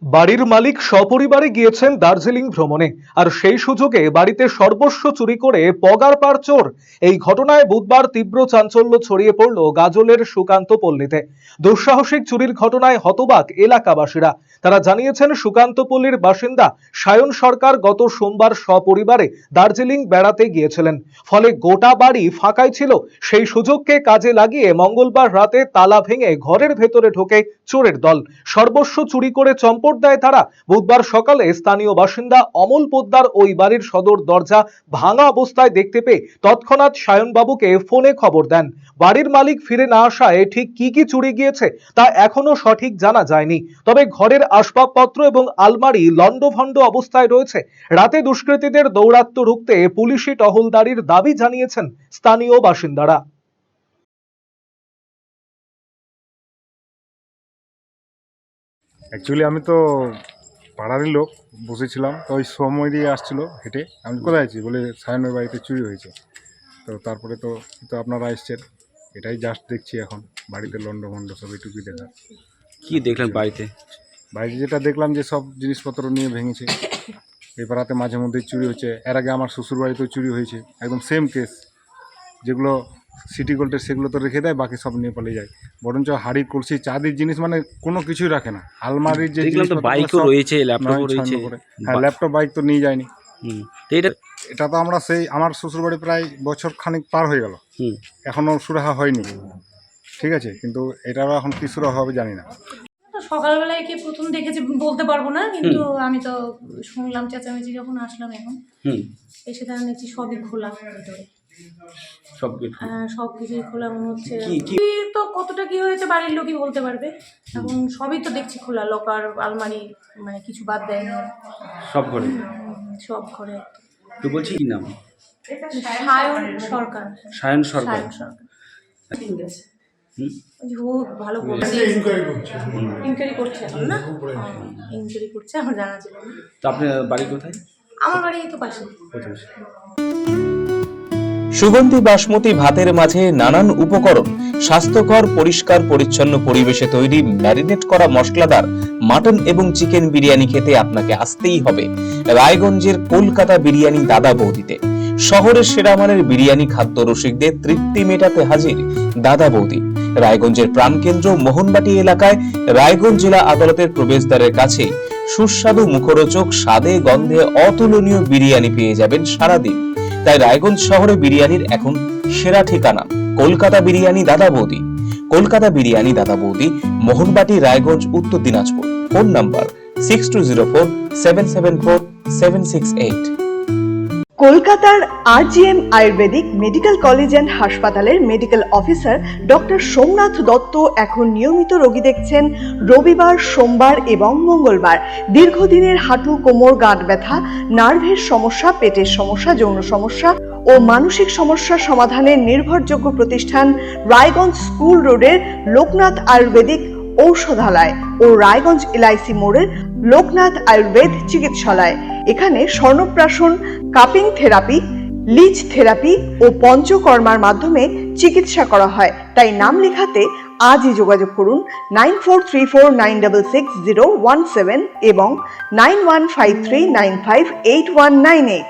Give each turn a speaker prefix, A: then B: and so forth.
A: বাড়ির মালিক সপরিবারে গিয়েছেন দার্জিলিং ভ্রমণে, আর সেই সুযোগে বাড়িতে সর্বস্ব চুরি করে পগার পার চোর। এই ঘটনায় বুধবার তীব্র চাঞ্চল্য ছড়িয়ে পড়ল গাজলের সুকান্ত পল্লীতে। দুঃসাহসিক চুরির ঘটনায় হতবাক এলাকাবাসীরা। তারা জানিয়েছেন, সুকান্ত পল্লীর বাসিন্দা সায়ন সরকার গত সোমবার সপরিবারে দার্জিলিং বেড়াতে গিয়েছিলেন। ফলে গোটা বাড়ি ফাঁকাই ছিল। সেই সুযোগকে কাজে লাগিয়ে মঙ্গলবার রাতে তালা ভেঙে ঘরের ভেতরে ঢোকে চোরের দল। সর্বস্ব চুরি করে চম্পট দেয় তারা। বুধবার সকালে স্থানীয় বাসিন্দা অমল পোদ্দার ওই বাড়ির সদর দরজা ভাঙা অবস্থায় দেখতে পেয়ে তৎক্ষণাৎ সায়নবাবুকে ফোনে খবর দেন। বাড়ির মালিক ফিরে না আসায় ঠিক কি চুরি গিয়েছে তা এখনো সঠিক জানা যায়নি। তবে ঘরের আসবাবপত্র এবং আলমারি লণ্ডভণ্ড অবস্থায় রয়েছে। রাতে দুষ্কৃতীদের দৌরাত্ম্য রুখতে পুলিশি টহলদারির দাবি জানিয়েছেন স্থানীয় বাসিন্দারা।
B: অ্যাকচুয়ালি আমি তো পাড়ারই লোক, বসেছিলাম, তো ওই সময় দিয়ে আসছিলো হেঁটে। আমি কোথায় আছি বলে সায়নের বাড়িতে চুরি হয়েছে। তো তারপরে তো আপনারা এসছেন, এটাই জাস্ট দেখছি। এখন বাড়িতে লন্ডভন্ড সব এটুকুই দেখা।
C: কি দেখলেন বাড়িতে?
B: যেটা দেখলাম যে সব জিনিসপত্র নিয়ে ভেঙেছে। এই পাড়াতে মাঝে মধ্যেই চুরি হচ্ছে। এর আগে আমার শ্বশুর বাড়িতেও চুরি হয়েছে, একদম সেম কেস। যেগুলো সিটি গোল্ডের সেগুলো তো রেখে দেয়, বাকি সব নিয়ে পালিয়ে যায়। বরঞ্চ হাড়ি কলসি চাঁদির জিনিস মানে কোনো কিছুই রাখে না। আলমারির যে
C: বাইকও রয়েছে, ল্যাপটপও রয়েছে।
B: হ্যাঁ, ল্যাপটপ বাইক তো নিয়ে যায়নি। এটা তো আমরা সেই আমার শ্বশুর বাড়ি প্রায় বছর খানিক পার হয়ে গেল, এখনো সুরাহা হয়নি। ঠিক আছে, কিন্তু এটারও এখন কি সুরাহা হবে জানি না।
D: সকালবেলায় কি প্রথম দেখেছি বলতে পারবো না, কিন্তু আমি তো শুনলাম চেঁচামেচি যখন আসলাম এখন এসে তারা দেখছি সবই খোলা ভিতরে, সবকিছুই খোলা। মনে হচ্ছে তো কতটা কি হয়েছে বাড়ির লোকই বলতে পারবে। এখন সবই তো দেখছি খোলা, লকার আলমারি মানে কিছু বাদ দেয়নি,
C: সব ঘরে
D: সব ঘরে।
C: তো বলছি কি নাম?
D: সায়ন সরকার।
C: সায়ন সরকার।
D: ভালো বলছে, ইনকোয়ারি করছে এখন না, ইনকোয়ারি করছে, আমার জানা ছিল না।
C: তো আপনার বাড়ি কোথায়?
D: আমার বাড়ি এই তো পাশে।
E: সুগন্ধি বাসমতি ভাতের মাঝে নানান উপকরণ, স্বাস্থ্যকর পরিষ্কার পরিচ্ছন্ন পরিবেশে তৈরি ম্যারিনেট করা মশলাদার মাটন এবং চিকেন বিরিয়ানি খেতে আপনাকে আসতেই হবে রায়গঞ্জের কলকাতা বিরিয়ানি দাদা বৌদিতে। শহরের সেরা মানের বিরিয়ানি খাদ্য রসিকদের তৃপ্তি মেটাতে হাজির দাদা বৌদি। রায়গঞ্জের প্রাণকেন্দ্র মোহনবাটি এলাকায় রায়গঞ্জ জেলা আদালতের প্রবেশদ্বারের কাছে সুস্বাদু মুখরোচক স্বাদে গন্ধে অতুলনীয় বিরিয়ানি পেয়ে যাবেন সারাদিন। তাই রায়গঞ্জ শহরে বিরিয়ানির এখন সেরা ঠিকানা কলকাতা বিরিয়ানি দাদা বৌদি। কলকাতা বিরিয়ানি দাদা বৌদি, মোহনবাটি, রায়গঞ্জ, উত্তর দিনাজপুর। Phone number 6204774768।
F: কলকাতার RGM Ayurvedic medical college and হাসপাতালের medical officer doctor Somnath Dutta এখন নিয়মিত রোগী দেখছেন রবিবার, সোমবার এবং মঙ্গলবার। দীর্ঘদিনের হাঁটু, কোমর, গাঁট ব্যথা, নার্ভের সমস্যা, পেটের সমস্যা, যৌন সমস্যা ও মানসিক সমস্যা সমাধানের নির্ভরযোগ্য প্রতিষ্ঠান রায়গঞ্জ স্কুল রোডের লোকনাথ আয়ুর্বেদিক ঔষধালয় ও রায়গঞ্জ LIC মোড়ের লোকনাথ আয়ুর্বেদ চিকিৎসালয়। এখানে স্বর্ণপ্রাশন, কাপিং থেরাপি, লিচ থেরাপি ও পঞ্চকর্মার মাধ্যমে চিকিৎসা করা হয়। তাই নাম লেখাতে আজই যোগাযোগ করুন 9434966017 এবং 9153958198।